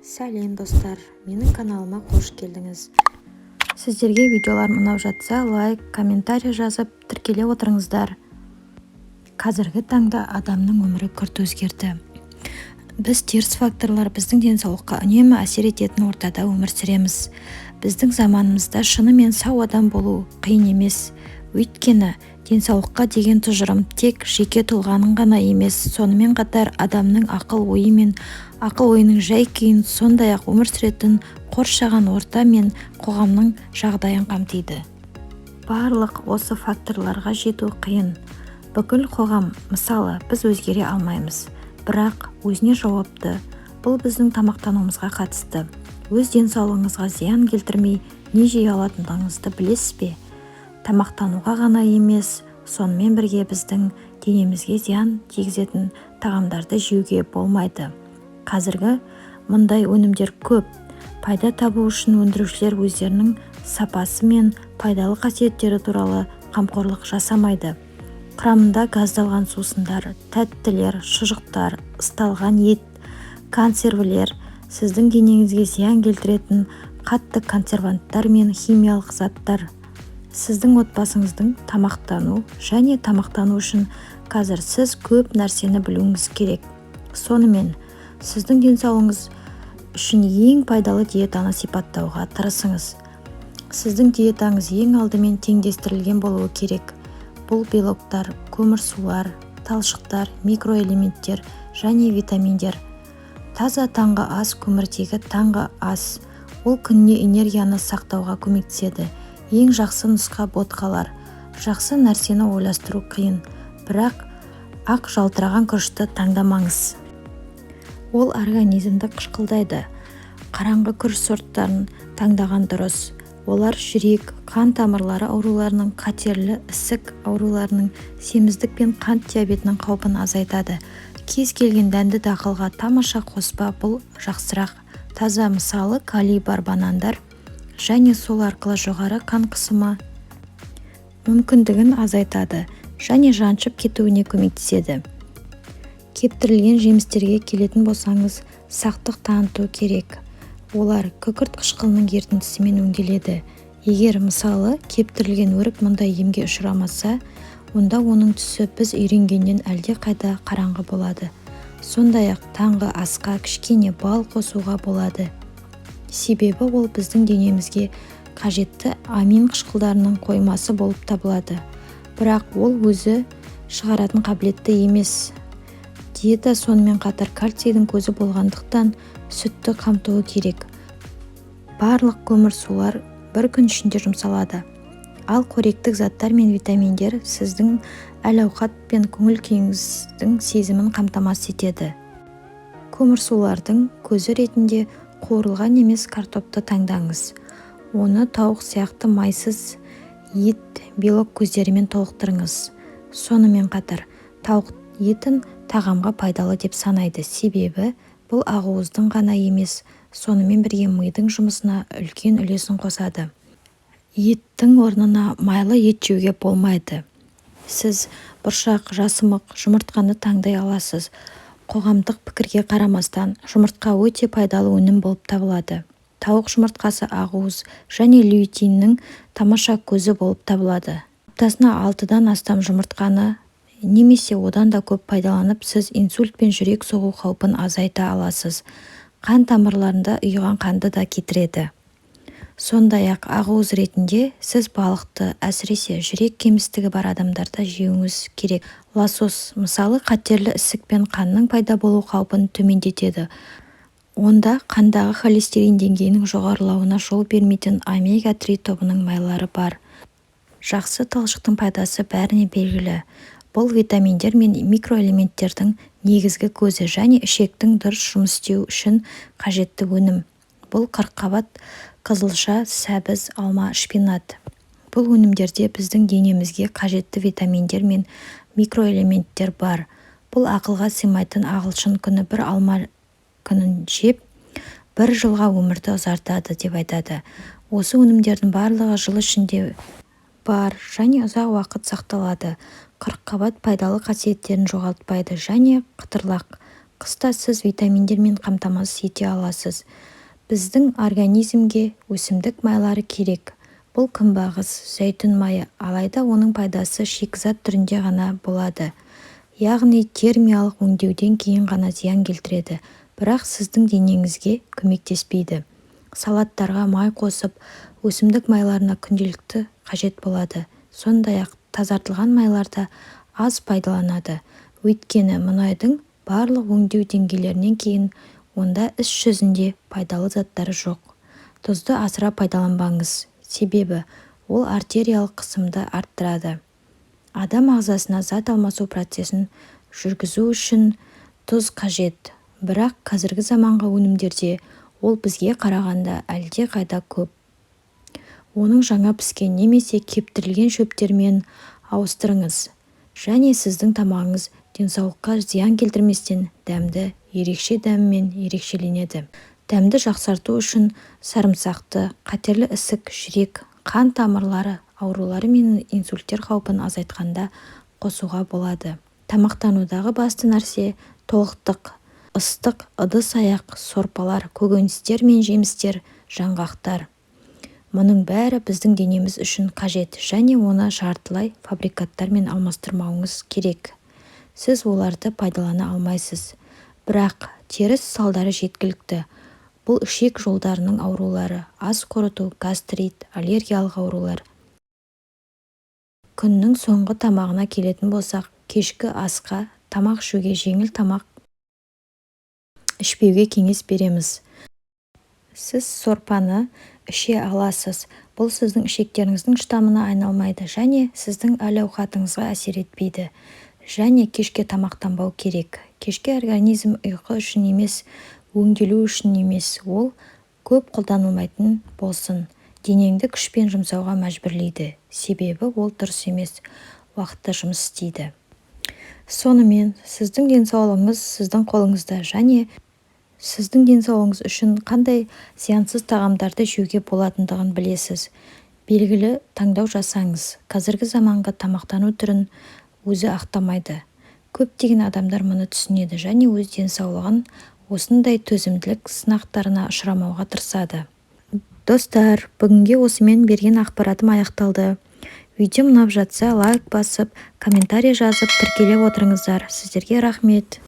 Сәлем достар, менің каналыма қош келдіңіз. Сіздерге видеолар ұнап жатса, лайк, комментарий жазып, тіркеле отырыңыздар. Қазіргі таңда адамның өмірі күрт өзгерді. Біз теріс факторлар біздің денсаулыққа үнемі әсер ететін ортада өмір сүреміз. Біздің заманымызда шынымен сау адам болу қиын емес. Өйткені денсаулыққа деген тұжырым тек жеке тұлғаның ғана емес, сонымен қатар адамның ақыл-ойы мен ақыл-ойының жай-күйін, сондай-ақ өмір сүретін қоршаған орта мен қоғамның жағдайын қамтиды. Барлық осы факторларға жету қиын. Бүкіл қоғам, мысалы, біз өзгере алмаймыз, бірақ өзіне жауапты. Бұл біздің тамақтануымызға қатысты. Өз денсаулығыңызға зиян келтірмей не жей алатындығыңызды білесіз бе? Тамақтануға ғана емес, сонымен бірге біздің денемізге зиян тигізетін тағамдарды жеуге болмайды. Қазіргі мұндай өнімдер көп. Пайда табу үшін өндірушілер өздерінің сапасы мен пайдалы қасиеттері туралы қамқорлық жасамайды. Құрамында газдалған сусындар, тәттілер, шұжықтар, ысталған ет, консервілер, сіздің денеңізге зиян келтіретін қатты консерванттар мен химиялық заттар. Сіздің отбасыңыздың тамақтану және тамақтану үшін қазір сіз көп нәрсені білуіңіз керек. Сонымен, сіздің денсаулығыңыз үшін ең пайдалы диетаны сипаттауға тырысыңыз. Сіздің диетаңыз ең алдымен теңдестірілген болуы керек. Бұл белоктар, көмірсулар, талшықтар, микроэлементтер және витаминдер. Таза таңғы ас көміртегі таңғы ас. Ол күніне энергияны сақтауға көмектеседі. Ең жақсы нұсқа ботқалар. Жақсы нәрсені ойластыру қиын, бірақ ақ жалтыраған күрішті таңдамаңыз. Ол организмді қышқылдайды. Қараңғы күріш сорттарын таңдаған дұрыс. Олар жүрек, қан тамырлары ауруларының, қатерлі ісік ауруларының, семіздік пен қант диабетінің қаупін азайтады. Кез келген дәнді дақылға тамаша қоспа, бұл жақсырақ. Таза, мысалы, калий бар банандар және сол арқылы жоғары қан қысымы мүмкіндігін азайтады және жаншып кетуіне көмектеседі. Кептірілген жемістерге келетін болсаңыз, сақтық таныту керек. Олар күкірт қышқылының ерітіндісімен өңделеді. Егер, мысалы, кептірілген өрік мұндай емге ұшырамаса, онда оның түсі біз үйренгеннен әлде қайда қараңғы болады. Сондай-ақ таңғы асқа кішкене бал қосуға болады. Себебі ол біздің денемізге қажетті амин қышқылдарының қоймасы болып табылады. Бірақ ол өзі шығаратын қабілетті емес. Диета сонымен қатар кальцийдің көзі болғандықтан сүтті қамтуы керек. Барлық көмірсулар бір күн ішінде жұмсалады. Ал қоректік заттар мен витаминдер сіздің әл-ауқат пен көңіл-күйіңіздің сезімін қамтамасыз етеді. Көмірсулардың көзі ретінде қуырылған емес картопты таңдаңыз. Оны тауық сияқты майсыз ет, белок көздерімен толықтырыңыз. Сонымен қатар, тауық етін тағамға пайдалы деп санайды. Себебі бұл ақуыздың ғана емес, сонымен бірге мидың жұмысына үлкен үлесін қосады. Еттің орнына майлы ет жеуге болмайды. Сіз бұршақ, жасымық, жұмыртқаны таңдай аласыз. Қоғамдық пікірге қарамастан, жұмыртқа өте пайдалы өнім болып табылады. Тауық жұмыртқасы ақуыз және лютeinнің тамаша көзі болып табылады. Аптасына 6-дан астам жұмыртқаны немесе одан да көп пайдаланып, сіз инсульт пен жүрек соғу қаупін азайта аласыз. Қан тамырларында ұйыған қанды да кетіреді. Сондай-ақ ақуыз ретінде сіз балықты, әсіресе жүрек кемістігі бар адамдарда жеуіңіз керек. Лосос, мысалы, қатерлі ісік пен қанның пайда болу қаупін төмендетеді. Онда қандағы холестерин деңгейінің жоғарылауына жол бермейтін омега-3 тобының майлары бар. Жақсы талшықтың пайдасы бәріне белгілі. Бұл витаминдер мен микроэлементтердің негізгі көзі және ішектің дұрыс жұмыс істеу үшін қажетті өнім. Бұл қырыққабат, қызылша, сәбіз, алма, шпинат. Бұл өнімдерде біздің денемізге қажетті витаминдер мен микроэлементтер бар. Бұл ақылға сыймайтын ағылшын күні бір алма күнін жеп, бір жылға өмірді ұзартады деп айтады. Осы өнімдердің барлығы жыл ішінде бар және ұзақ уақыт сақталады. Қырыққабат пайдалы қасиеттерін жоғалтпайды және қытырлақ. қыста сіз витаминдермен қамтамасыз ете аласыз. Біздің организмге өсімдік майлары керек. Бұл күнбағыс, зәйтүн майы, алайда оның пайдасы шикізат түрінде ғана болады. Яғни термиялық өңдеуден кейін ғана зиян келтіреді, бірақ сіздің денеңізге көмектеспейді. Салаттарға май қосып, өсімдік майларына күнделікті қажет болады. Сондай-ақ тазартылған майларды аз пайдаланады. Өйткені мұнайдың барлық өңдеу деңгейлерінен кейін онда іс жүзінде пайдалы заттары жоқ. Тұзды асыра пайдаланбаңыз, себебі ол артериялық қысымды арттырады. Адам ағзасына зат алмасу процесін жүргізу үшін тұз қажет, бірақ қазіргі заманғы өнімдерде ол бізге қарағанда әлде қайда көп. Оның жаңа піскен немесе кептірілген шөптермен ауыстырыңыз, және сіздің тамағыңыз денсаулыққа зиян келтірместен дәмді, ерекше дәмімен ерекшеленеді. Дәмді жақсарту үшін сарымсақты қатерлі ісік, жүрек, қан тамырлары аурулары мен инсульттер қаупін азайтқанда қосуға болады. Тамақтанудағы басты нәрсе толықтық, ыстық ыдыс-аяқ, сорпалар, көкөністер мен жемістер, жаңғақтар. Мұның бәрі біздің денеміз үшін қажет, және оны жартылай фабрикаттармен алмастырмауыңыз керек. Сіз оларды пайдалана алмайсыз. Бірақ теріс салдары жеткілікті. Бұл ішек жолдарының аурулары, ас қорыту, гастрит, аллергиялық аурулар. Күннің соңғы тамағына келетін болсақ, кешкі асқа тамақ ішуге, жеңіл тамақ ішпеуге кеңес береміз. Сіз сорпаны іше аласыз. Бұл сіздің ішектеріңіздің штаммына айналмайды және сіздің әл-ауқатыңызға әсер етпейді. Және кешке тамақтанбау керек. Кешке организм ұйқы үшін емес, өңделу үшін емес, ол көп қолданылмайтын болсын. Денеңді күшпен жұмсауға мәжбүрлейді, себебі ол дұрыс емес, уақытта жұмыс істейді. Сонымен, сіздің денсаулығыңыз сіздің қолыңызда, және сіздің денсаулығыңыз үшін қандай зиянсыз тағамдарды жеуге болатындығын білесіз. Белгілі таңдау жасаңыз. Қазіргі заманғы тамақтану түрін өзі ақтамайды. Көптеген адамдар мұны түсінеді және өз денсаулығын осындай төзімділік сынақтарына ұшырамауға тырысады. Достар, бүгінге осымен берген ақпаратым аяқталды. Видео ұнап жатса лайк басып, комментарий жазып тіркеле отырыңыздар. Сіздерге рахмет.